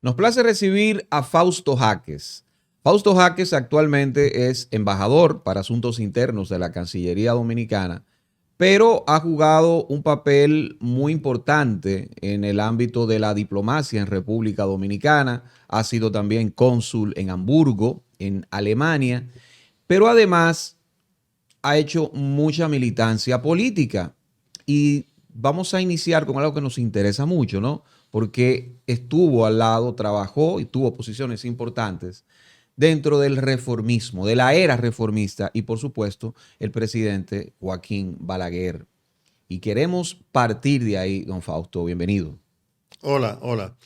Nos place recibir a Fausto Jáquez. Fausto Jáquez actualmente es embajador para asuntos internos de la Cancillería Dominicana, pero ha jugado un papel muy importante en el ámbito de la diplomacia en República Dominicana. Ha sido también cónsul en Hamburgo, en Alemania, pero además ha hecho mucha militancia política. Y vamos a iniciar con algo que nos interesa mucho, ¿no? Porque estuvo al lado, trabajó y tuvo posiciones importantes dentro del reformismo, de la era reformista y por supuesto el presidente Joaquín Balaguer. Y queremos partir de ahí, don Fausto, bienvenido. Hola, hola.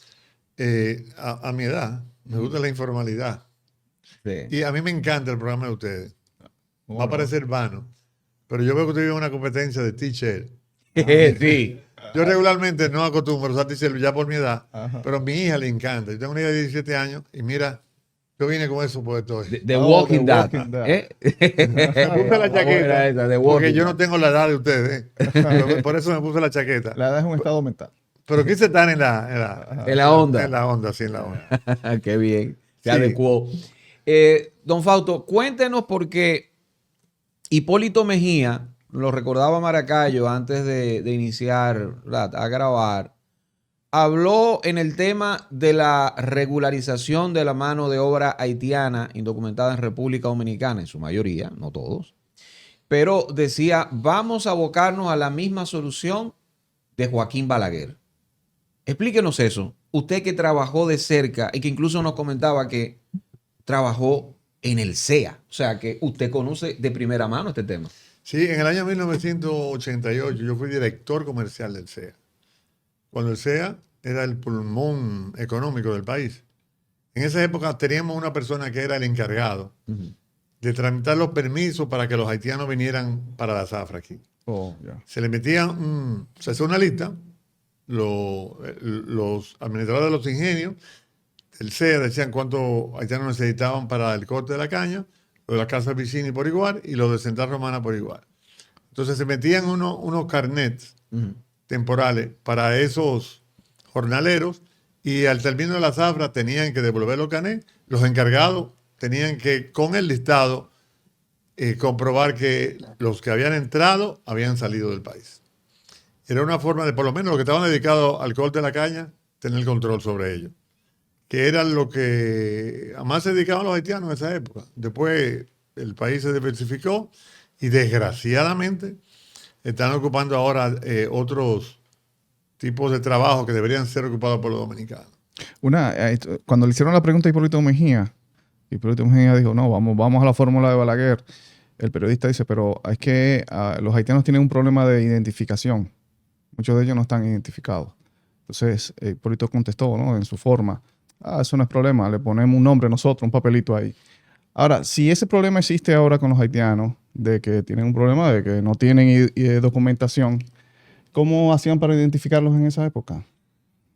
A mi edad me gusta la informalidad Sí. y a mí me encanta el programa de ustedes. Va a parecer vano, pero yo veo que ustedes viven una competencia de teacher. Sí. Yo regularmente no acostumbro a usar teacher ya por mi edad, Ajá. pero a mi hija le encanta. Yo tengo una hija de 17 años y mira, yo vine con eso puesto hoy. The Oh, Walking The Dead. Walking Dead. Me puse la chaqueta Esa, The porque Walking yo Dead. no tengo la edad de ustedes. Pero por eso me puse la chaqueta. La edad es un estado mental. Pero quise estar en En la onda. En la onda, sí, en la onda. Qué bien, se Sí. adecuó. Don Fausto, cuéntenos porque Hipólito Mejía, lo recordaba Maracayo antes de iniciar, ¿verdad?, a grabar, habló en el tema de la regularización de la mano de obra haitiana indocumentada en República Dominicana, en su mayoría, no todos, pero decía, vamos a abocarnos a la misma solución de Joaquín Balaguer. Explíquenos eso. Usted que trabajó de cerca y que incluso nos comentaba que trabajó en el CEA. O sea, que usted conoce de primera mano este tema. Sí, en el año 1988 yo fui director comercial del CEA. Cuando el CEA era el pulmón económico del país. En esa época teníamos una persona que era el encargado de tramitar los permisos para que los haitianos vinieran para la zafra aquí. Oh, ya. Se le metían, se hacía una lista, los administradores de los ingenios, el CEA decían cuántos haitianos necesitaban para el corte de la caña, lo de la Casa Vicini por igual y lo de Central Romana por igual. Entonces se metían unos carnets temporales para esos jornaleros y al término de la zafra tenían que devolver los carnets. Los encargados tenían que, con el listado, comprobar que los que habían entrado habían salido del país. Era una forma de, por lo menos los que estaban dedicados al corte de la caña, tener control sobre ellos. Que era lo que más se dedicaban los haitianos en esa época. Después el país se diversificó y desgraciadamente están ocupando ahora otros tipos de trabajo que deberían ser ocupados por los dominicanos. Cuando le hicieron la pregunta a Hipólito Mejía dijo, no, vamos a la fórmula de Balaguer. El periodista dice, pero es que los haitianos tienen un problema de identificación. Muchos de ellos no están identificados. Entonces, Hipólito contestó, ¿no?, en su forma, eso no es problema, le ponemos un nombre nosotros, un papelito ahí. Ahora, si ese problema existe ahora con los haitianos, de que tienen un problema de que no tienen documentación, ¿cómo hacían para identificarlos en esa época?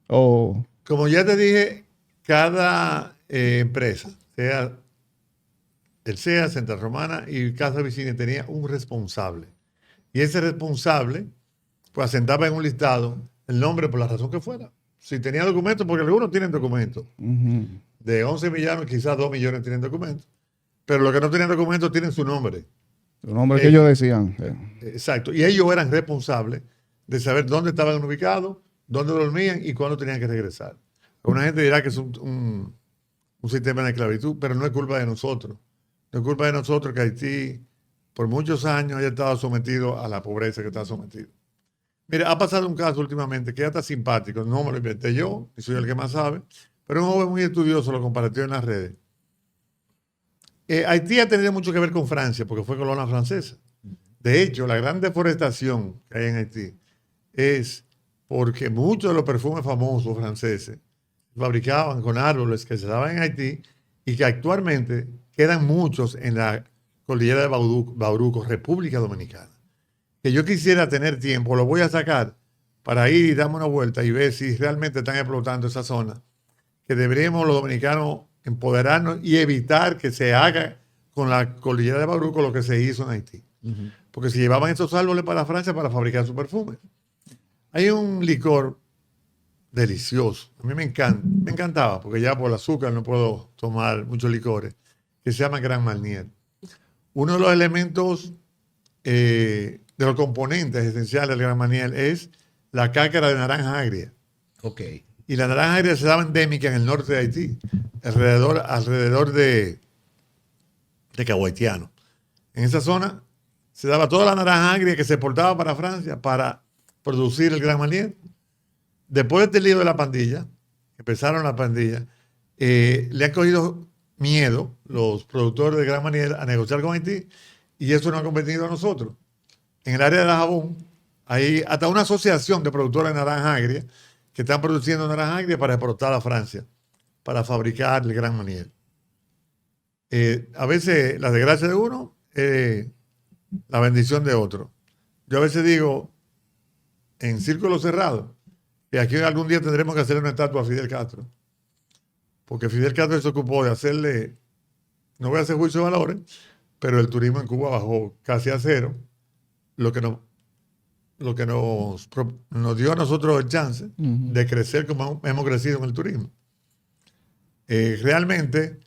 Como ya te dije, cada empresa, sea el CEA, Central Romana y Casa Vicini, tenía un responsable. Y ese responsable, pues asentaba en un listado el nombre por la razón que fuera. Si tenía documentos, porque algunos tienen documentos. De 11 millones, quizás 2 millones tienen documentos. Pero los que no tenían documentos tienen su nombre. El nombre que ellos decían. Exacto. Y ellos eran responsables de saber dónde estaban ubicados, dónde dormían y cuándo tenían que regresar. Una gente dirá que es un sistema de esclavitud, pero no es culpa de nosotros. No es culpa de nosotros que Haití por muchos años haya estado sometido a la pobreza que está sometido. Mira, ha pasado un caso últimamente que ya está simpático, no me lo inventé yo, y soy el que más sabe, pero un joven muy estudioso lo compartió en las redes. Haití ha tenido mucho que ver con Francia, porque fue colonia francesa. De hecho, la gran deforestación que hay en Haití es porque muchos de los perfumes famosos franceses fabricaban con árboles que se daban en Haití y que actualmente quedan muchos en la cordillera de Bauruco, República Dominicana. Que yo quisiera tener tiempo, lo voy a sacar para ir y darme una vuelta y ver si realmente están explotando esa zona, que deberíamos los dominicanos empoderarnos y evitar que se haga con la cordillera de Bauruco lo que se hizo en Haití. Porque si llevaban esos árboles para Francia para fabricar su perfume. Hay un licor delicioso. A mí me encantaba, porque ya por el azúcar no puedo tomar muchos licores, que se llama Grand Marnier. Uno de los elementos, de los componentes esenciales del Grand Marnier es la cáscara de naranja agria. Ok. Y la naranja agria se daba endémica en el norte de Haití, alrededor de Cahuaitiano. En esa zona se daba toda la naranja agria que se exportaba para Francia para producir el Grand Marnier. Después de este lío de la pandilla, empezaron la pandilla, le han cogido miedo los productores de Grand Marnier a negociar con Haití y eso nos ha convertido a nosotros. En el área de Dajabón hay hasta una asociación de productores de naranja agria que están produciendo naranja agria para exportar a Francia, para fabricar el Grand Marnier. A veces la desgracia de uno es la bendición de otro. Yo a veces digo, en círculo cerrado, que aquí algún día tendremos que hacerle una estatua a Fidel Castro. Porque Fidel Castro se ocupó de hacerle, no voy a hacer juicio de valores, pero el turismo en Cuba bajó casi a cero, lo que nos dio a nosotros el chance de crecer como hemos crecido en el turismo. Realmente,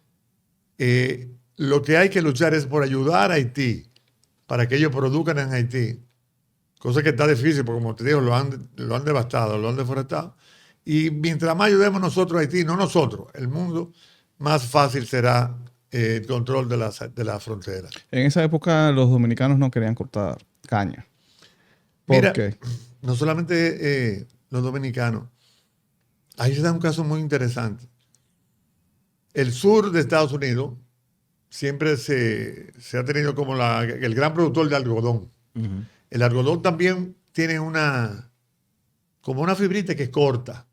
lo que hay que luchar es por ayudar a Haití para que ellos produzcan en Haití, cosa que está difícil porque, como te digo, lo han devastado, lo han deforestado. Y mientras más ayudemos nosotros a Haití, no nosotros, el mundo, más fácil será el control de la frontera. En esa época los dominicanos no querían cortar caña. ¿Por qué? No solamente los dominicanos. Ahí se da un caso muy interesante. El sur de Estados Unidos siempre se ha tenido como el gran productor de algodón. Uh-huh. El algodón también tiene como una fibrita que es corta.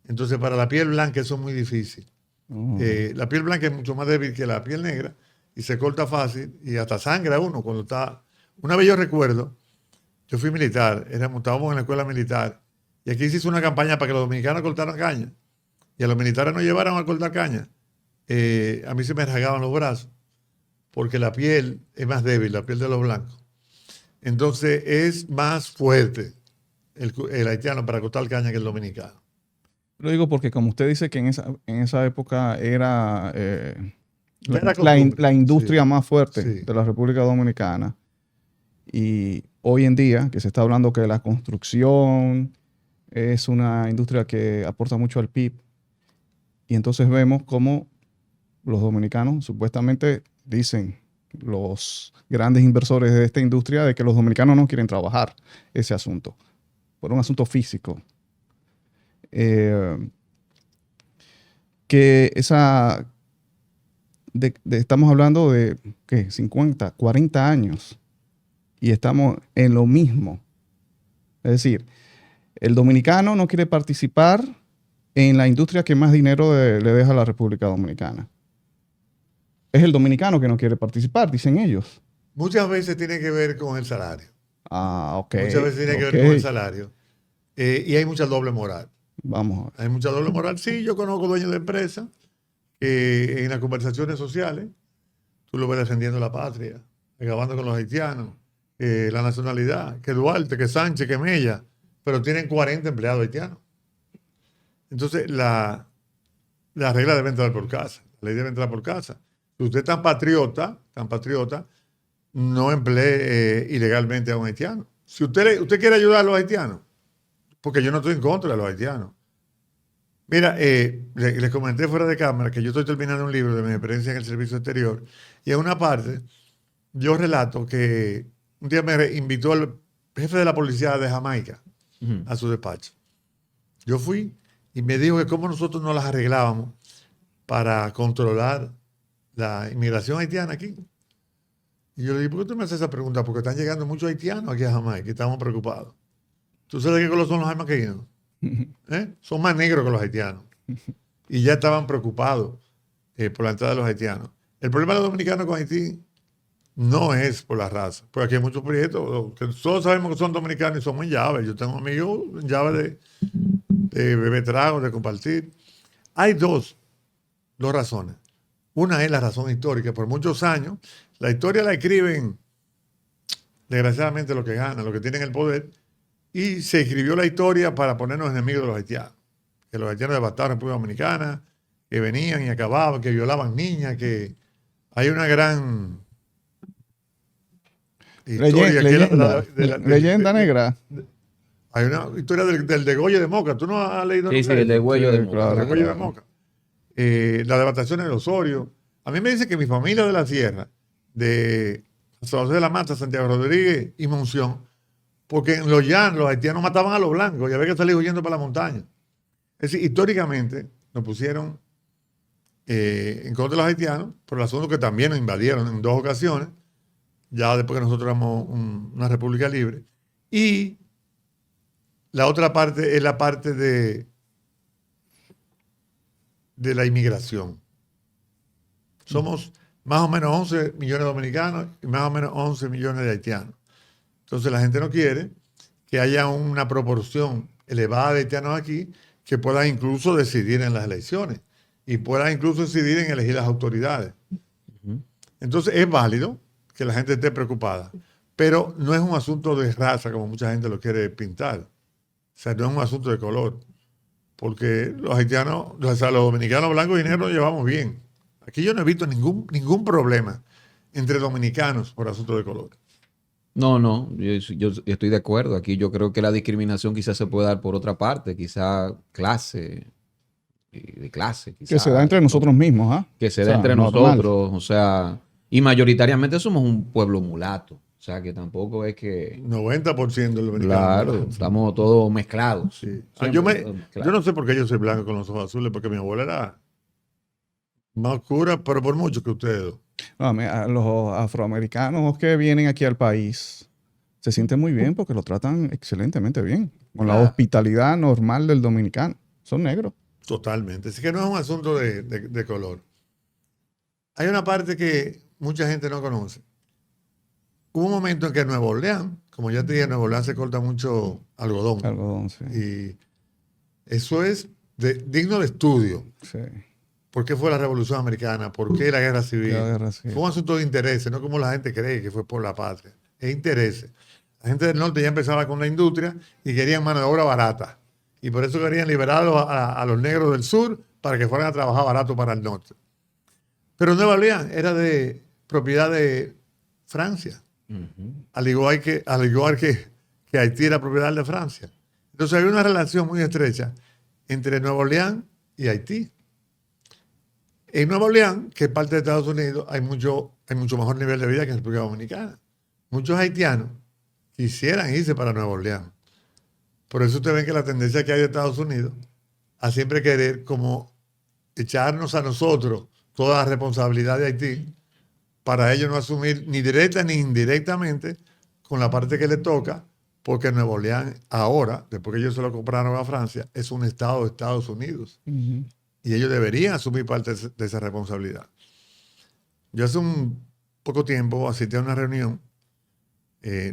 Entonces, para la piel blanca eso es muy difícil. La piel blanca es mucho más débil que la piel negra y se corta fácil y hasta sangra uno cuando está... Una vez yo recuerdo, yo fui militar, estábamos en la escuela militar y aquí se hizo una campaña para que los dominicanos cortaran caña y a los militares no llevaran a cortar caña. A mí se me rasgaban los brazos porque la piel es más débil, la piel de los blancos. Entonces es más fuerte el haitiano para cortar caña que el dominicano. Lo digo porque como usted dice que en esa época era la industria más fuerte de la República Dominicana, y hoy en día que se está hablando que la construcción es una industria que aporta mucho al PIB, y entonces vemos cómo los dominicanos supuestamente dicen los grandes inversores de esta industria de que los dominicanos no quieren trabajar ese asunto por un asunto físico. Que estamos hablando de ¿qué? 50, 40 años y estamos en lo mismo. Es decir, el dominicano no quiere participar en la industria que más dinero le deja a la República Dominicana. Es el dominicano que no quiere participar, dicen ellos. Muchas veces tiene que ver con el salario. Ah, ok. Muchas veces tiene que ver con el salario. Y hay mucha doble moral. Vamos a ver. Hay mucha doble moral. Sí, yo conozco dueños de empresas que en las conversaciones sociales tú lo ves defendiendo la patria, acabando con los haitianos, la nacionalidad, que Duarte, que Sánchez, que Mella, pero tienen 40 empleados haitianos. Entonces, la regla debe entrar por casa. La ley debe entrar por casa. Si usted es tan patriota, no emplee ilegalmente a un haitiano. Si usted quiere ayudar a los haitianos, porque yo no estoy en contra de los haitianos. Mira, les comenté fuera de cámara que yo estoy terminando un libro de mi experiencia en el servicio exterior y en una parte yo relato que un día me invitó el jefe de la policía de Jamaica a su despacho. Yo fui y me dijo que cómo nosotros nos las arreglábamos para controlar la inmigración haitiana aquí. Y yo le dije, ¿por qué tú me haces esa pregunta? Porque están llegando muchos haitianos aquí a Jamaica y estamos preocupados. ¿Tú sabes qué color son los jamaiquinos? Son más negros que los haitianos. Y ya estaban preocupados por la entrada de los haitianos. El problema de los dominicanos con Haití no es por la raza. Porque aquí hay muchos proyectos que todos sabemos que son dominicanos y somos en llave. Yo tengo amigos en llave de beber trago, de compartir. Hay dos razones. Una es la razón histórica. Por muchos años, la historia la escriben, desgraciadamente, los que ganan, los que tienen el poder. Y se escribió la historia para ponernos enemigos de los haitianos. que los haitianos devastaron República Dominicana, que venían y acababan, que violaban niñas, que hay una gran historia que es Leyenda negra. hay una historia del degüello de Moca. ¿Tú no has leído Sí, sí, nunca el eso? degüello de Sí, Moca. claro. El degüello de Moca. La devastación en Osorio. A mí me dice que mi familia de la sierra, de San José de la Mata, Santiago Rodríguez y Monción, porque en los llanos los haitianos mataban a los blancos y había que salir huyendo para la montaña. Es decir, históricamente nos pusieron en contra de los haitianos por el asunto que también nos invadieron en 2 ocasiones, ya después que nosotros éramos una república libre. Y la otra parte es la parte de la inmigración. Somos más o menos 11 millones de dominicanos y más o menos 11 millones de haitianos. Entonces la gente no quiere que haya una proporción elevada de haitianos aquí que puedan incluso decidir en las elecciones y puedan incluso decidir en elegir las autoridades. Entonces es válido que la gente esté preocupada, pero no es un asunto de raza como mucha gente lo quiere pintar. O sea, no es un asunto de color, porque los haitianos, o sea, los dominicanos blancos y negros nos llevamos bien. Aquí yo no he visto ningún problema entre dominicanos por asunto de color. No, no, yo estoy de acuerdo. Aquí yo creo que la discriminación quizás se puede dar por otra parte, quizá clase, de clase, Que quizá, se da entre nosotros mismos, ¿ah? que se O da sea, entre normal. nosotros, o sea, y mayoritariamente somos un pueblo mulato, o sea, que tampoco es que, 90% de los dominicanos. claro, estamos todos mezclados. Sí. Siempre todos mezclados. Yo no sé por qué yo soy blanco con los ojos azules, porque mi abuela era más oscura, pero por mucho que ustedes dos. No, a los afroamericanos que vienen aquí al país se sienten muy bien porque lo tratan excelentemente bien, con la Claro. hospitalidad normal del dominicano. Son negros. Totalmente. Así que no es un asunto de color. Hay una parte que mucha gente no conoce. Hubo un momento en que en Nueva Orleans, como ya te dije, en Nueva Orleans se corta mucho algodón. Algodón, sí. Y eso es digno de estudio. Sí. ¿Por qué fue la Revolución Americana? ¿Por qué la Guerra Civil? La guerra civil. Fue un asunto de intereses, no como la gente cree que fue por la patria. Es intereses. La gente del norte ya empezaba con la industria y querían mano de obra barata. Y por eso querían liberar a los negros del sur para que fueran a trabajar barato para el norte. Pero Nueva Orleans era de propiedad de Francia, al igual que Haití era propiedad de Francia. Entonces había una relación muy estrecha entre Nueva Orleans y Haití. En Nueva Orleans, que es parte de Estados Unidos, hay mucho mejor nivel de vida que en República Dominicana. Muchos haitianos quisieran irse para Nueva Orleans. Por eso ustedes ven que la tendencia que hay de Estados Unidos a siempre querer como echarnos a nosotros toda la responsabilidad de Haití para ellos no asumir ni directa ni indirectamente con la parte que le toca, porque Nueva Orleans ahora, después que ellos se lo compraron a Francia, es un estado de Estados Unidos. Ujú. Y ellos deberían asumir parte de esa responsabilidad. Yo hace un poco tiempo asistí a una reunión,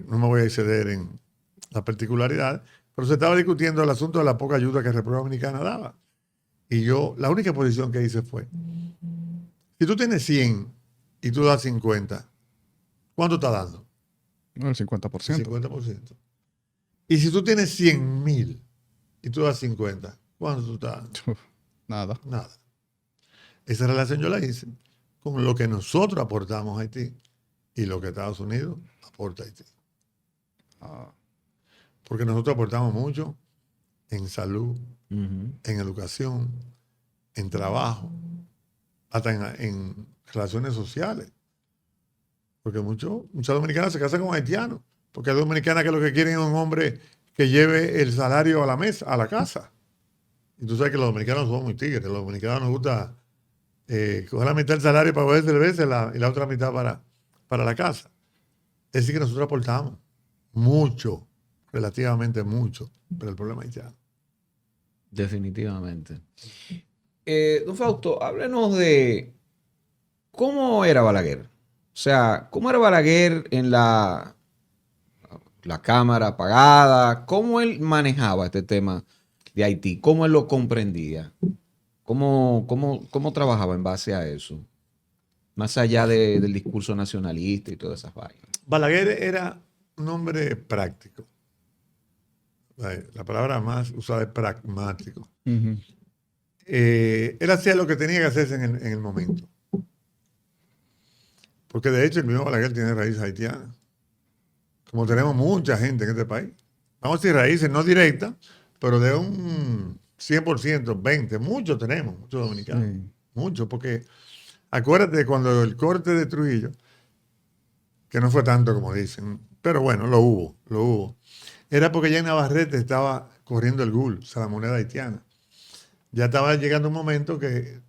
no me voy a exceder en la particularidad, pero se estaba discutiendo el asunto de la poca ayuda que República Dominicana daba. Y yo, la única posición que hice fue, si tú tienes 100 y tú das 50, ¿cuánto estás dando? No, el 50%. El 50%. Y si tú tienes 100,000 y tú das 50, ¿cuánto tú estás dando? Nada. Nada. Esa relación yo la hice con lo que nosotros aportamos a Haití y lo que Estados Unidos aporta a Haití. Ah, Porque nosotros aportamos mucho en salud, Ujú. en educación, en trabajo, hasta en relaciones sociales. Porque muchas dominicanas se casan con haitianos, porque hay dominicanas que lo que quieren es un hombre que lleve el salario a la mesa, a la casa. Y tú sabes que los dominicanos somos muy tigres. Los dominicanos nos gusta coger la mitad del salario para beber cerveza y la otra mitad para la casa. Es decir, que nosotros aportamos mucho, relativamente mucho, pero el problema es ya. Definitivamente. Don Fausto, háblenos de cómo era Balaguer. O sea, cómo era Balaguer en la cámara apagada, cómo él manejaba este tema de Haití, cómo él lo comprendía, cómo trabajaba en base a eso, más allá del discurso nacionalista y todas esas vainas. Balaguer era un hombre práctico. La palabra más usada es pragmático. Ujú. Él hacía lo que tenía que hacerse en el momento. Porque de hecho el mismo Balaguer tiene raíces haitianas. Como tenemos mucha gente en este país. Vamos a decir raíces no directas, pero de un 100%, 20%. Muchos tenemos, muchos dominicanos. Sí. Muchos, porque acuérdate cuando el corte de Trujillo, que no fue tanto como dicen, pero bueno, lo hubo. Era porque ya en Navarrete estaba corriendo el GUL, o sea, la moneda haitiana. Ya estaba llegando un momento que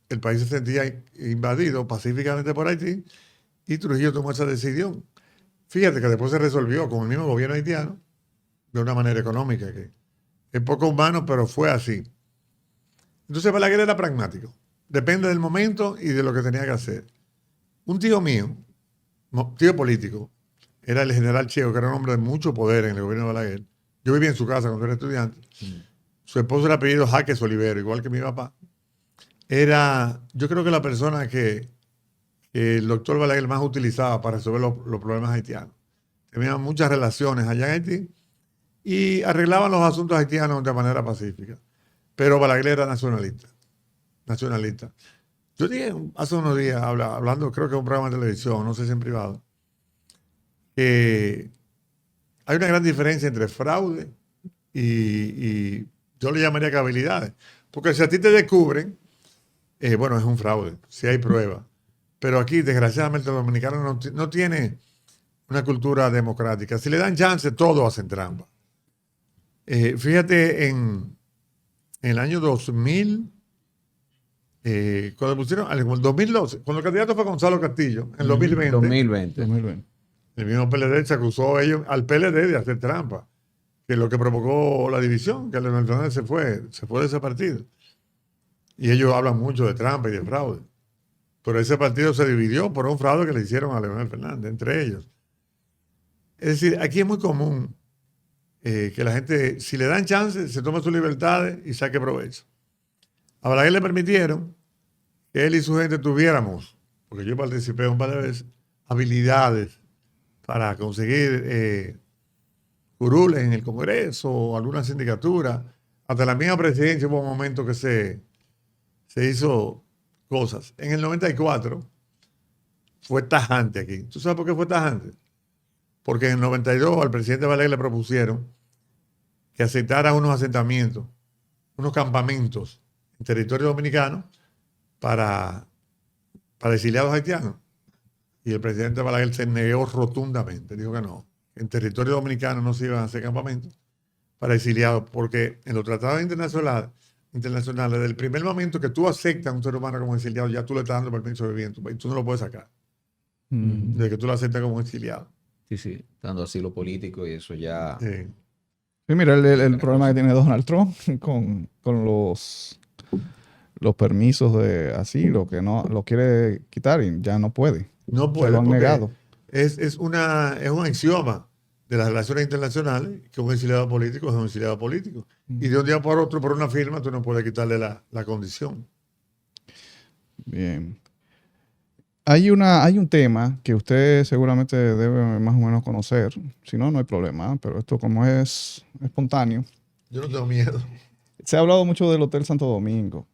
el país se sentía invadido pacíficamente por Haití y Trujillo tomó esa decisión. Fíjate que después se resolvió con el mismo gobierno haitiano de una manera económica, que es poco humano, pero fue así. Entonces Balaguer era pragmático. Depende del momento y de lo que tenía que hacer. Un tío mío, tío político, era el general Cheo, que era un hombre de mucho poder en el gobierno de Balaguer. Yo vivía en su casa cuando era estudiante. Su esposo era apellido Jaques Olivero, igual que mi papá. Era, yo creo que la persona que el doctor Balaguer más utilizaba para resolver los problemas haitianos. Tenía muchas relaciones allá en Haití y arreglaban los asuntos haitianos de manera pacífica. Pero Balaguer era nacionalista. Nacionalista. Yo dije hace unos días, hablando, creo que en un programa de televisión, no sé si en privado, que hay una gran diferencia entre fraude y yo le llamaría que habilidades. Porque si a ti te descubren, bueno, es un fraude, si hay pruebas. Pero aquí, desgraciadamente, los dominicanos no tienen una cultura democrática. Si le dan chance, todos hacen trampa. Fíjate, en el año 2000, cuando pusieron, en el 2012, cuando el candidato fue Gonzalo Castillo, en el 2020, 2020. el mismo PLD se acusó al PLD de hacer trampa, que es lo que provocó la división, que Leonel Fernández se fue de ese partido. Y ellos hablan mucho de trampa y de fraude. Pero ese partido se dividió por un fraude que le hicieron a Leonel Fernández, entre ellos. Es decir, aquí es muy común que la gente, si le dan chance, se tome sus libertades y saque provecho. A Balaguer le permitieron que él y su gente tuviéramos, porque yo participé un par de veces, habilidades para conseguir curules en el Congreso o alguna sindicatura. Hasta la misma presidencia hubo un momento que se hizo cosas. En el 94 fue tajante aquí. ¿Tú sabes por qué fue tajante? Porque en el 92 al presidente Balaguer le propusieron que aceptara unos asentamientos, unos campamentos en territorio dominicano para exiliados haitianos. Y el presidente Balaguer se negó rotundamente. Dijo que no. En territorio dominicano no se iban a hacer campamentos para exiliados, porque en los tratados internacionales, desde el primer momento que tú aceptas a un ser humano como exiliado, ya tú le estás dando permiso de vivir en tu país. Tú no lo puedes sacar. Desde que tú lo aceptas como exiliado. Sí, dando asilo político y eso ya... Sí. Sí, mira el problema que tiene Donald Trump con los permisos de asilo, que no lo quiere quitar y ya no puede. No puede. Se lo han porque negado. Es un axioma de las relaciones internacionales que un exiliado político es un exiliado político. Y de un día por otro, por una firma, tú no puedes quitarle la condición. Bien. Hay un tema que usted seguramente debe más o menos conocer. Si no, no hay problema. Pero esto como es espontáneo. Yo no tengo miedo. Se ha hablado mucho del Hotel Santo Domingo.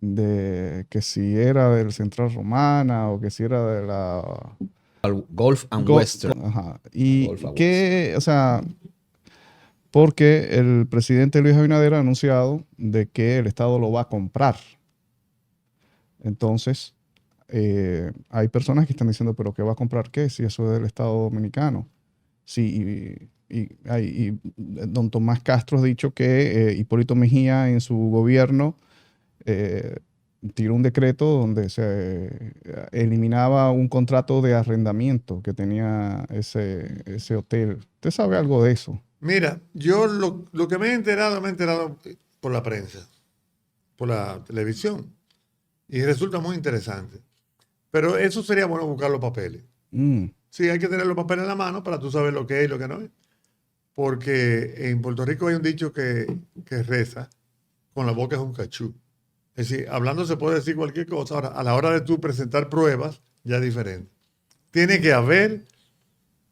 De que si era del Central Romana o que si era de la... Gulf and Go- Western. Ajá. Y Gulf and que, o sea, porque el presidente Luis Abinader ha anunciado de que el Estado lo va a comprar. Entonces, hay personas que están diciendo, ¿pero qué va a comprar qué? Si eso es del Estado Dominicano. Sí, y don Tomás Castro ha dicho que Hipólito Mejía en su gobierno tiró un decreto donde se eliminaba un contrato de arrendamiento que tenía ese hotel. ¿Usted sabe algo de eso? Mira, yo lo que me he enterado por la prensa, por la televisión. Y resulta muy interesante. Pero eso sería bueno buscar los papeles. Sí, hay que tener los papeles en la mano para tú saber lo que es y lo que no es. Porque en Puerto Rico hay un dicho que reza, con la boca es un cachú. Es decir, hablando se puede decir cualquier cosa. Ahora, a la hora de tú presentar pruebas, ya es diferente. Tiene que haber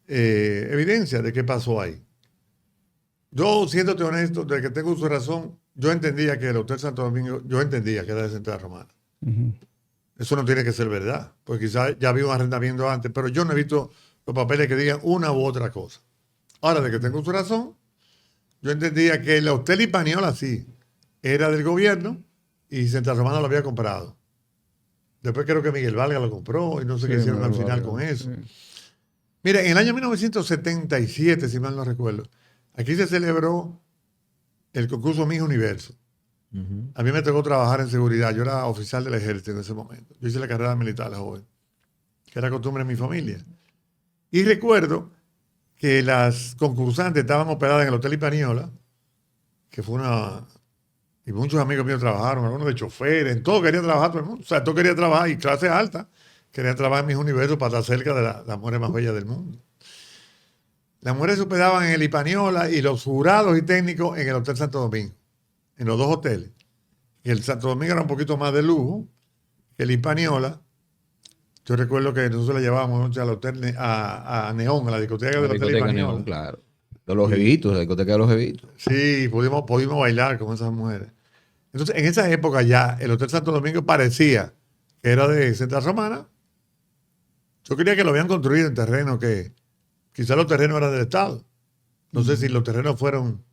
evidencia de qué pasó ahí. Yo, siéndote honesto, de que tengo su razón, yo entendía que el Hotel Santo Domingo, yo entendía que era de Central Romana. Ujú. Eso no tiene que ser verdad, porque quizás ya había un arrendamiento antes, pero yo no he visto los papeles que digan una u otra cosa. Ahora, de que tengo su razón, yo entendía que el Hotel Hispaniola sí, era del gobierno y Central Romana lo había comprado. Después creo que Miguel Valga lo compró y no sé Sí, qué hicieron al Manuel final Vargas, con eso. sí. Mira, en el año 1977, si mal no recuerdo, aquí se celebró el concurso Miss Universo. Ujú. A mí me tocó trabajar en seguridad. Yo era oficial del ejército en ese momento. Yo hice la carrera militar, joven, que era costumbre en mi familia. Y recuerdo que las concursantes estaban hospedadas en el Hotel Hispaniola, que fue una... Y muchos amigos míos trabajaron, algunos de choferes, en todo quería trabajar todo el mundo. O sea, todo quería trabajar y clase alta. Quería trabajar en mis universos para estar cerca de las mujeres más bellas del mundo. Las mujeres se hospedaban en el Hispaniola y los jurados y técnicos en el Hotel Santo Domingo, en los dos hoteles. Y el Santo Domingo era un poquito más de lujo que el Hispaniola. Yo recuerdo que nosotros la llevábamos noche al hotel, a Neón, a la discoteca La del Hotel discoteca Hispaniola. Neón, claro. De los jevitos, la discoteca de los jevitos. Sí, pudimos bailar con esas mujeres. Entonces, en esa época ya el Hotel Santo Domingo parecía que era de Central Romana. Yo creía que lo habían construido en terreno que quizás los terrenos eran del Estado. No sé si los terrenos fueron...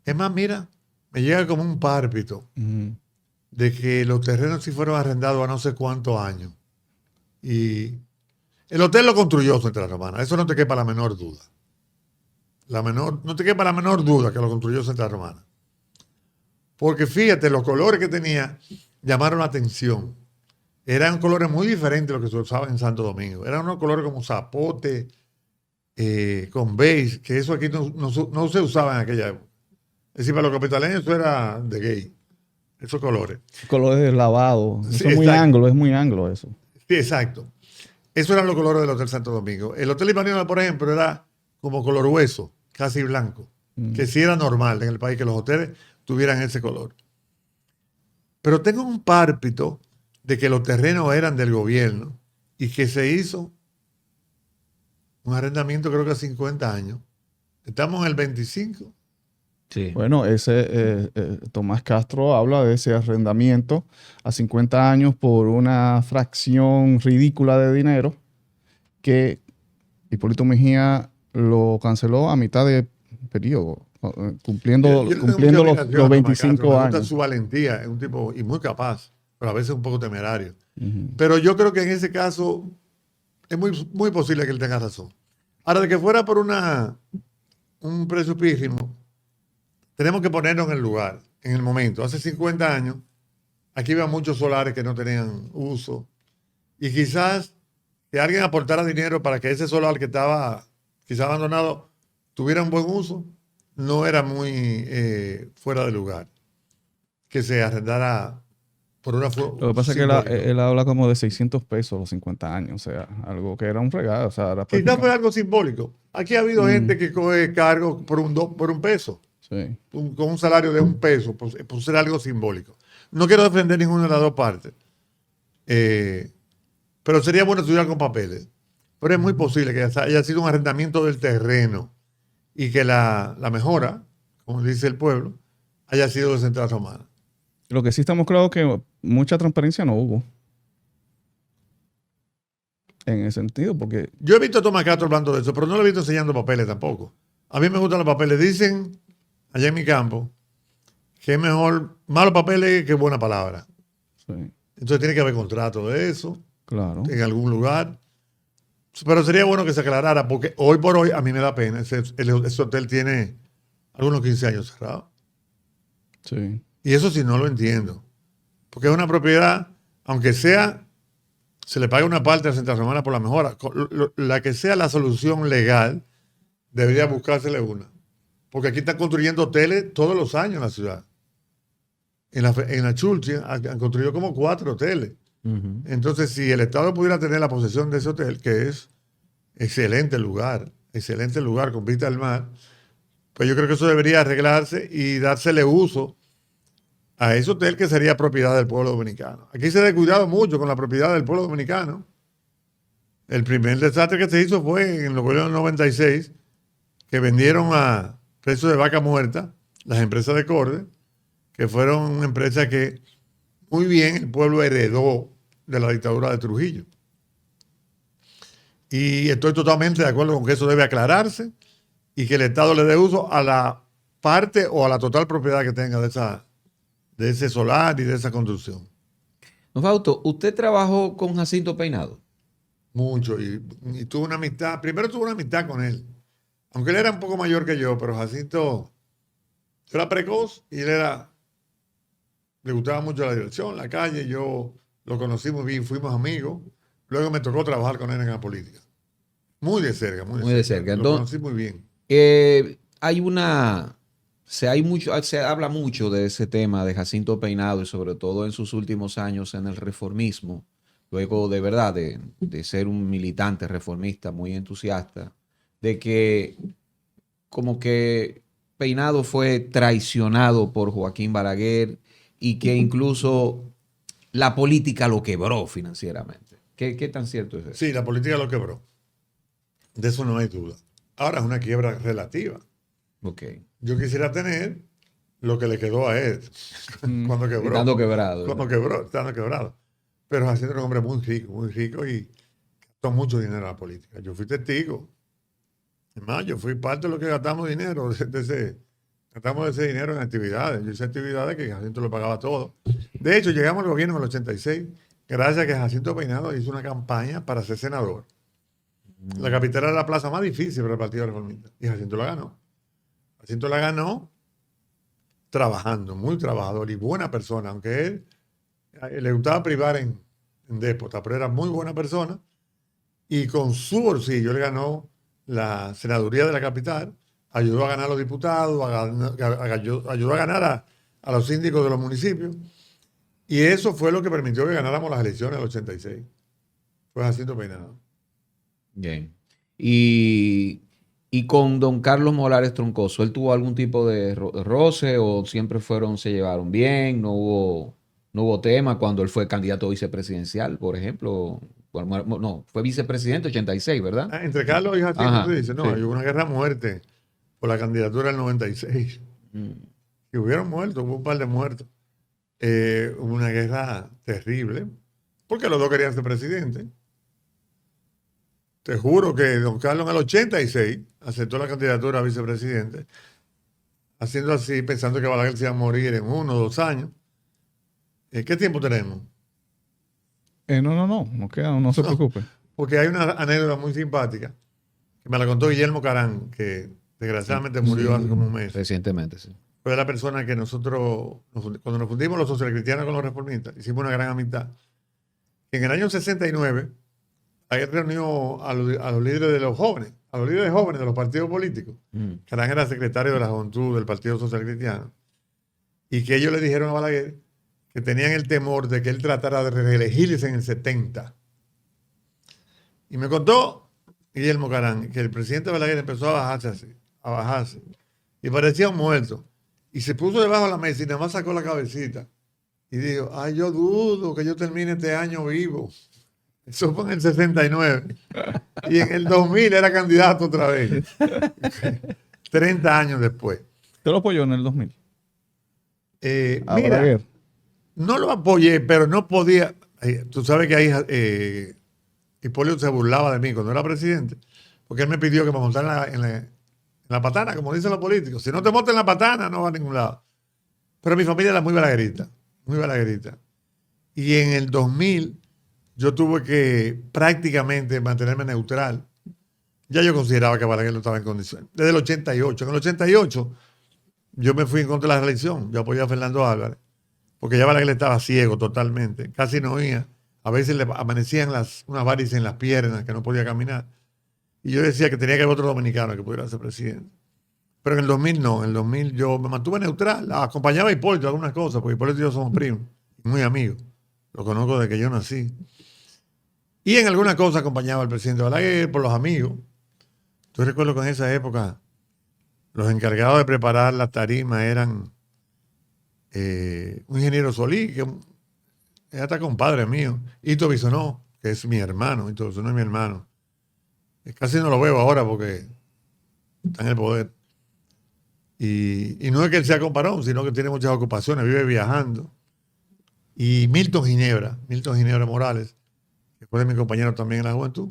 Es más, mira, me llega como un pálpito Ujú. de que los terrenos sí fueron arrendados a no sé cuántos años. Y el hotel lo construyó Central Romana. Eso no te quepa la menor duda. No te quepa la menor duda que lo construyó Central Romana. Porque fíjate, los colores que tenía llamaron la atención. Eran colores muy diferentes de los que se usaban en Santo Domingo. Eran unos colores como zapote, con beige, que eso aquí no se usaba en aquella época. Es decir, para los capitaleños eso era de gay, esos colores. Colores lavados. Sí, Eso es muy anglo eso. Sí, exacto. Esos eran los colores del Hotel Santo Domingo. El Hotel Hispaniola, por ejemplo, era como color hueso, casi blanco, que sí era normal en el país que los hoteles tuvieran ese color. Pero tengo un pálpito de que los terrenos eran del gobierno y que se hizo un arrendamiento creo que a 50 años. Estamos en el 25. Sí. Bueno, Tomás Castro habla de ese arrendamiento a 50 años por una fracción ridícula de dinero que Hipólito Mejía lo canceló a mitad de periodo, cumpliendo, Yo le tengo cumpliendo mucha los admiración a Tomás 25 Castro. Me gusta años. su valentía, es un tipo y muy capaz, pero a veces un poco temerario. Ujú. Pero yo creo que en ese caso es muy posible que él tenga razón. Ahora, de que fuera por un precio pífimo, tenemos que ponernos en el lugar, en el momento. Hace 50 años, aquí había muchos solares que no tenían uso. Y quizás que alguien aportara dinero para que ese solar que estaba quizás abandonado tuviera un buen uso, no era muy fuera de lugar. Que se arrendara por una Lo que pasa es que él habla como de 600 pesos los 50 años, o sea, algo que era un regalo, o sea, era Quizás fue prácticamente... algo simbólico. Aquí ha habido gente que coge cargo por un peso. Sí. Con un salario de $1 por ser algo simbólico. No quiero defender ninguna de las dos partes, pero sería bueno estudiar con papeles. Pero es muy posible que haya sido un arrendamiento del terreno y que la mejora, como dice el pueblo, haya sido de Central Romana. Lo que sí estamos claros es que mucha transparencia no hubo. En ese sentido, porque... Yo he visto a Tomás Castro hablando de eso, pero no lo he visto enseñando papeles tampoco. A mí me gustan los papeles. Dicen allá en mi campo que es mejor malos papeles que buena palabra. Sí, Entonces tiene que haber contrato de eso claro. en algún lugar. Pero sería bueno que se aclarara, porque hoy por hoy a mí me da pena. Ese hotel tiene algunos 15 años cerrado. Sí. Y eso sí no lo entiendo. Porque es una propiedad, aunque sea, se le paga una parte a Central Romana por la mejora. La que sea la solución legal, debería buscársele una. Porque aquí están construyendo hoteles todos los años en la ciudad. En la Chulchi han construido como 4 hoteles. Ujú. Entonces, si el Estado pudiera tener la posesión de ese hotel, que es excelente lugar con vista al mar, pues yo creo que eso debería arreglarse y dársele uso a ese hotel que sería propiedad del pueblo dominicano. Aquí se ha descuidado mucho con la propiedad del pueblo dominicano. El primer desastre que se hizo fue en los gobiernos del 96, que vendieron precio de vaca muerta, las empresas de Corde, que fueron una empresa que muy bien el pueblo heredó de la dictadura de Trujillo. Y estoy totalmente de acuerdo con que eso debe aclararse y que el Estado le dé uso a la parte o a la total propiedad que tenga de ese solar y de esa construcción. Don Fausto, ¿usted trabajó con Jacinto Peinado? Mucho. Y tuve una amistad, primero tuve una amistad con él. Aunque él era un poco mayor que yo, pero Jacinto, yo era precoz y le gustaba mucho la dirección, la calle. Yo lo conocí muy bien, fuimos amigos. Luego me tocó trabajar con él en la política. Muy de cerca, muy de Muy de cerca. cerca. Lo Entonces, conocí muy bien. hay una, se habla mucho de ese tema de Jacinto Peinado y sobre todo en sus últimos años en el reformismo, luego de verdad de ser un militante reformista muy entusiasta, de que como que Peinado fue traicionado por Joaquín Balaguer y que incluso la política lo quebró financieramente. ¿Qué tan cierto es eso? Sí, la política lo quebró. De eso no hay duda. Ahora es una quiebra relativa. Ok. Yo quisiera tener lo que le quedó a él cuando quebró. Estando quebrado. Cuando quebró, estando quebrado. Pero Jacinto era un hombre muy rico y gastó mucho dinero en la política. Yo fui testigo. Es más, yo fui parte de lo que gastamos dinero, gastamos ese dinero en actividades. Yo hice actividades que Jacinto lo pagaba todo. De hecho, llegamos al gobierno en el 86 gracias a que Jacinto Peinado hizo una campaña para ser senador. La capital era la plaza más difícil para el Partido Reformista. Y Jacinto la ganó. Jacinto la ganó trabajando, muy trabajador y buena persona, aunque él le gustaba privar en déspota, pero era muy buena persona. Y con su bolsillo él ganó la senaduría de la capital, ayudó a ganar a los diputados, ayudó a ganar a los síndicos de los municipios. Y eso fue lo que permitió que ganáramos las elecciones del 86. Fue Jacinto Peinado. Bien. Y con don Carlos Molares Troncoso, ¿él tuvo algún tipo de roce o siempre se llevaron bien? No hubo tema cuando él fue candidato vicepresidencial, por ejemplo. No, fue vicepresidente 86, ¿verdad? Entre Carlos y Jacinto, Ajá, tú dices, no, sí. hay una guerra a muerte por la candidatura del 96. Y hubieron muertos, hubo un par de muertos. Hubo una guerra terrible, porque los dos querían ser presidentes. Te juro que don Carlos en el 86 aceptó la candidatura a vicepresidente, haciendo así, pensando que Balaguer se iba a morir en 1 o 2 años. ¿Qué tiempo tenemos? No queda, no se preocupe. Porque hay una anécdota muy simpática que me la contó Guillermo Carán, que desgraciadamente murió hace como un mes. Recientemente, sí. Fue la persona que nosotros, cuando nos fundimos los socialcristianos con los reformistas, hicimos una gran amistad. En el año 69, ahí reunió a los líderes de los jóvenes, a los líderes jóvenes de los partidos políticos. Carán era secretario de la juventud del Partido Social Cristiano. Y que ellos le dijeron a Balaguer que tenían el temor de que él tratara de reelegirse en el 70. Y me contó Guillermo Carán que el presidente Balaguer empezó a bajarse así, a bajarse. Y parecía un muerto. Y se puso debajo de la mesa y nada más sacó la cabecita. Y dijo, ay, yo dudo que yo termine este año vivo. Eso fue en el 69. Y en el 2000 era candidato otra vez. 30 años después. ¿Usted lo apoyó en el 2000? Mira, Balaguer. no lo apoyé, pero no podía. Tú sabes que ahí Hipólito se burlaba de mí cuando era presidente, porque él me pidió que me montara en la patana, como dicen los políticos. Si no te montas en la patana, no vas a ningún lado. Pero mi familia era muy balaguerita, muy balaguerita. Y en el 2000 yo tuve que prácticamente mantenerme neutral. Ya yo consideraba que Balaguer no estaba en condiciones. Desde el 88. En el 88 yo me fui en contra de la reelección. Yo apoyé a Fernando Álvarez, porque ya Balaguer estaba ciego totalmente. Casi no oía. A veces le amanecían unas varices en las piernas que no podía caminar. Y yo decía que tenía que haber otro dominicano que pudiera ser presidente. Pero en el 2000 no. En el 2000 yo me mantuve neutral. Acompañaba a Hipólito algunas cosas, porque Hipólito y yo somos primos, muy amigos. Lo conozco desde que yo nací. Y en algunas cosas acompañaba al presidente Balaguer por los amigos. Yo recuerdo que en esa época los encargados de preparar la tarima eran un ingeniero Solí, que es hasta compadre mío, Ito Bisonó, que es mi hermano. Ito Bisonó es mi hermano. Casi no lo veo ahora porque está en el poder. Y no es que él sea comparón, sino que tiene muchas ocupaciones, vive viajando. Y Milton Ginebra Morales, que fue de mi compañero también en la juventud,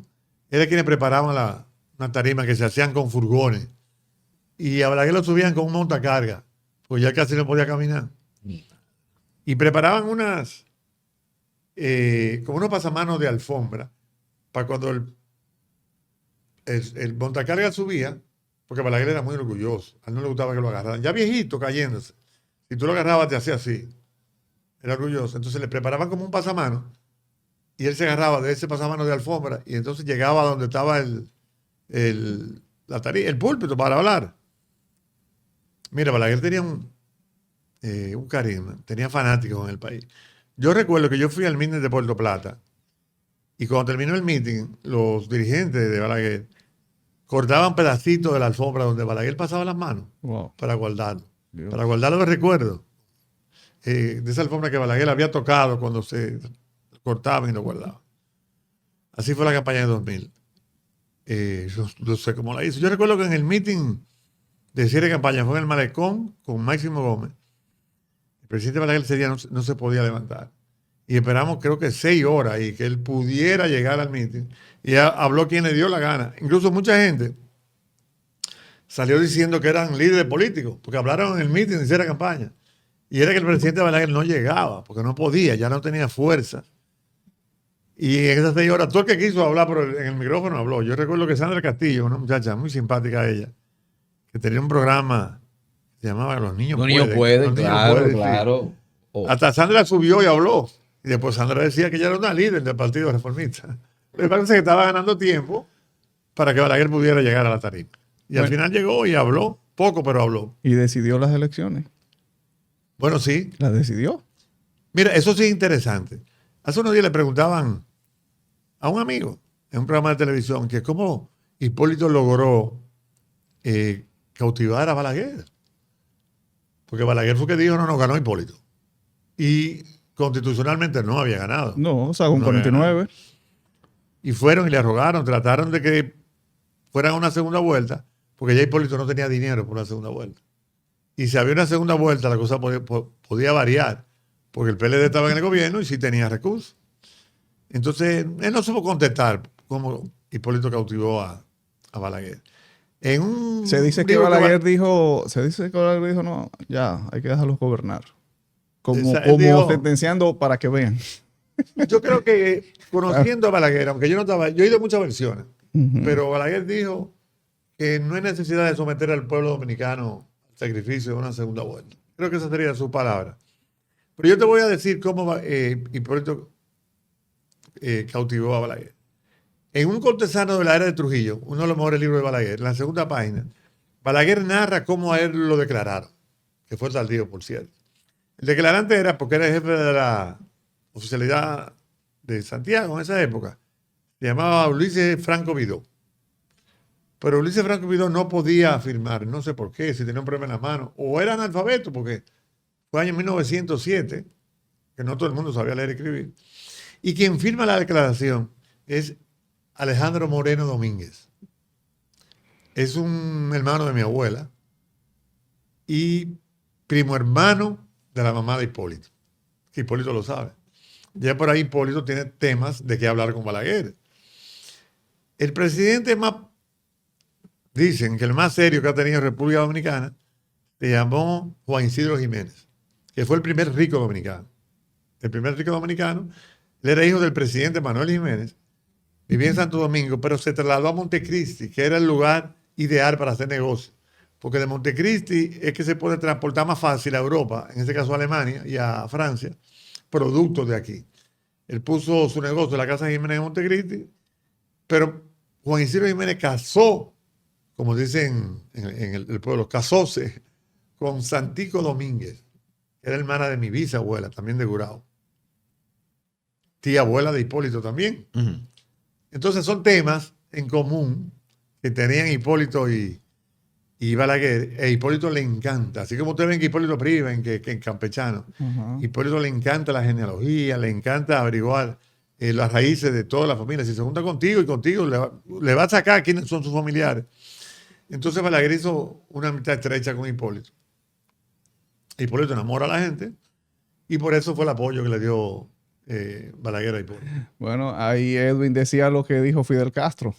era quienes preparaban una tarima que se hacían con furgones. Y a Balaguer lo subían con un montacarga, pues ya casi no podía caminar. Y preparaban como unos pasamanos de alfombra para cuando el montacarga subía, porque Balaguer era muy orgulloso, a él no le gustaba que lo agarraran, ya viejito cayéndose. Si tú lo agarrabas te hacía así, era orgulloso. Entonces le preparaban como un pasamano y él se agarraba de ese pasamano de alfombra y entonces llegaba a donde estaba el púlpito para hablar. Mira, Balaguer tenía un carisma, tenía fanáticos en el país. Yo recuerdo que yo fui al meeting de Puerto Plata y cuando terminó el meeting, los dirigentes de Balaguer cortaban pedacitos de la alfombra donde Balaguer pasaba las manos para guardarlo. Dios. Para guardarlo de recuerdo. De esa alfombra que Balaguer había tocado cuando se cortaban y lo guardaban. Así fue la campaña de 2000. No sé cómo la hizo. Yo recuerdo que en el meeting de cierre de campaña fue en el Malecón con Máximo Gómez. El presidente Balaguer ese día no se podía levantar. Y esperamos creo que 6 horas y que él pudiera llegar al meeting. Y habló quien le dio la gana. Incluso mucha gente salió diciendo que eran líderes políticos, porque hablaron en el meeting de cierre de campaña. Y era que el presidente Balaguer no llegaba, porque no podía, ya no tenía fuerza. Y en esas 6 horas, todo el que quiso hablar en el micrófono habló. Yo recuerdo que Sandra Castillo, una muchacha muy simpática ella, que tenía un programa que se llamaba Los Niños Pueden. Claro. Oh. Hasta Sandra subió y habló. Y después Sandra decía que ella era una líder del Partido Reformista. Me parece que estaba ganando tiempo para que Balaguer pudiera llegar a la tarima. Y al final llegó y habló, poco, pero habló. Y decidió las elecciones. Bueno, sí. ¿Las decidió? Mira, eso sí es interesante. Hace unos días le preguntaban a un amigo en un programa de televisión que cómo Hipólito logró cautivar a Balaguer. Porque Balaguer fue que dijo, no ganó Hipólito. Y constitucionalmente no había ganado. No, sacó un 49. Y fueron y le rogaron, trataron de que fueran a una segunda vuelta, porque ya Hipólito no tenía dinero por la segunda vuelta. Y si había una segunda vuelta, la cosa podía variar, porque el PLD estaba en el gobierno y sí tenía recursos. Entonces, él no supo contestar cómo Hipólito cautivó a Balaguer. Se dice que Balaguer dijo, no, ya, hay que dejarlos gobernar. Como sentenciando para que vean. Yo creo que conociendo a Balaguer, aunque yo he oído muchas versiones, pero Balaguer dijo que no hay necesidad de someter al pueblo dominicano al sacrificio de una segunda vuelta. Creo que esa sería su palabra. Pero yo te voy a decir cómo Hipólito cautivó a Balaguer. En un cortesano de la era de Trujillo, uno de los mejores libros de Balaguer, en la segunda página, Balaguer narra cómo a él lo declararon, que fue tardío, por cierto. El declarante era porque era jefe de la oficialidad de Santiago en esa época. Se llamaba Ulises Franco Vidó. Pero Ulises Franco Vidó no podía firmar, no sé por qué, si tenía un problema en la mano, o era analfabeto, porque fue año 1907, que no todo el mundo sabía leer y escribir. Y quien firma la declaración es Alejandro Moreno Domínguez. Es un hermano de mi abuela y primo hermano de la mamá de Hipólito, que Hipólito lo sabe. Ya por ahí Hipólito tiene temas de qué hablar con Balaguer. El presidente dicen que el más serio que ha tenido República Dominicana se llamó Juan Isidro Jiménez, que fue el primer rico dominicano. El primer rico dominicano, él era hijo del presidente Manuel Jiménez, vivía en Santo Domingo, pero se trasladó a Montecristi, que era el lugar ideal para hacer negocios. Porque de Montecristi es que se puede transportar más fácil a Europa, en este caso a Alemania y a Francia, productos de aquí. Él puso su negocio en la casa de Jiménez en Montecristi, pero Juan Isidro Jiménez casó, como dicen en el pueblo, casóse con Santico Domínguez, que era hermana de mi bisabuela, también de Gurao. Tía abuela de Hipólito también. Uh-huh. Entonces son temas en común que tenían Hipólito y Balaguer. A Hipólito le encanta, así como ustedes ven que Hipólito priva en campechano, Hipólito le encanta la genealogía, le encanta averiguar las raíces de toda la familia. Si se junta contigo y contigo, le va a sacar quiénes son sus familiares. Entonces Balaguer hizo una amistad estrecha con Hipólito. Hipólito enamora a la gente y por eso fue el apoyo que le dio Balaguer a Hipólito. Bueno, ahí Edwin decía lo que dijo Fidel Castro.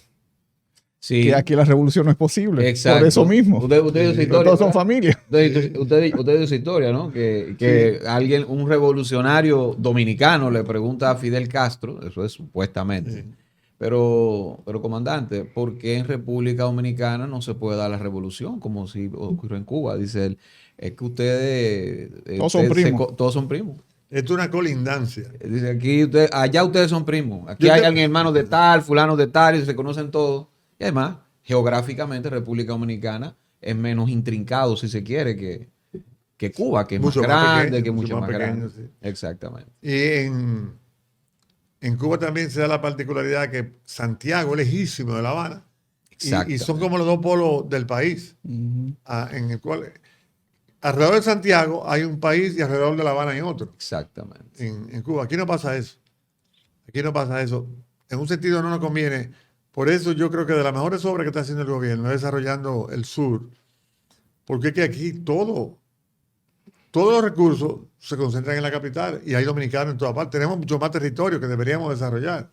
Sí, Que aquí la revolución no es posible. exacto. Por eso mismo. Usted dio su historia, Todos son ¿verdad? familia. Usted dio su historia, ¿no? Que alguien, un revolucionario dominicano le pregunta a Fidel Castro, eso es supuestamente, Sí. pero comandante, ¿por qué en República Dominicana no se puede dar la revolución como si ocurrió en Cuba? Dice él, es que ustedes... Todos son primos. Todos son primos. Esto es una colindancia. Dice, allá ustedes son primos. Aquí Yo hay te- alguien hermanos de tal, fulanos de tal, y se conocen todos. Y además, geográficamente, República Dominicana es menos intrincado, si se quiere, que Cuba, que es Mucho más más grande, pequeño, que es mucho mucho más más pequeño, grande. sí. Exactamente. Y en Cuba también se da la particularidad que Santiago es lejísimo de La Habana y son Exactamente. como los dos polos del país, Ujú. en el cual alrededor de Santiago hay un país y alrededor de La Habana hay otro. Exactamente. En Cuba. Aquí no pasa eso. Aquí no pasa eso. En un sentido no nos conviene. Por eso yo creo que de las mejores obras que está haciendo el gobierno es desarrollando el sur, porque es que aquí todos los recursos se concentran en la capital y hay dominicanos en todas partes. Tenemos mucho más territorio que deberíamos desarrollar.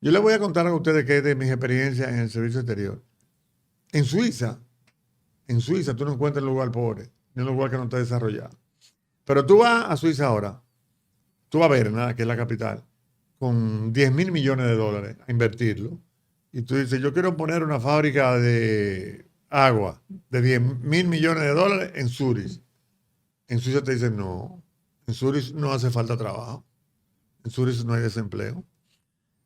Yo les voy a contar a ustedes que es de mis experiencias en el servicio exterior. En Suiza tú no encuentras un lugar pobre, ni un lugar que no esté desarrollado. Pero tú vas a Suiza ahora, tú vas a Berna, que es la capital, con 10.000 millones de dólares a invertirlo. Y tú dices, yo quiero poner una fábrica de agua de 10.000 millones de dólares en Zurich. En Suiza te dicen, no, en Zurich no hace falta trabajo. En Zurich no hay desempleo.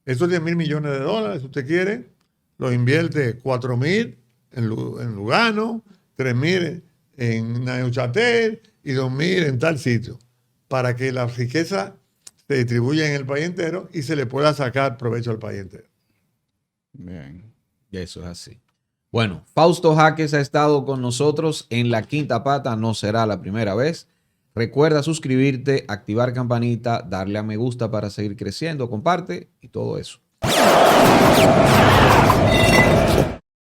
Esos 10.000 millones de dólares, si usted quiere, los invierte 4.000 en Lugano, 3.000 en Neuchâtel y 2.000 en tal sitio, para que la riqueza se distribuya en el país entero y se le pueda sacar provecho al país entero. Bien. Y eso es así. Bueno, Fausto Jaques ha estado con nosotros en La Quinta Pata, no será la primera vez. Recuerda suscribirte, activar campanita, darle a me gusta para seguir creciendo, comparte y todo eso.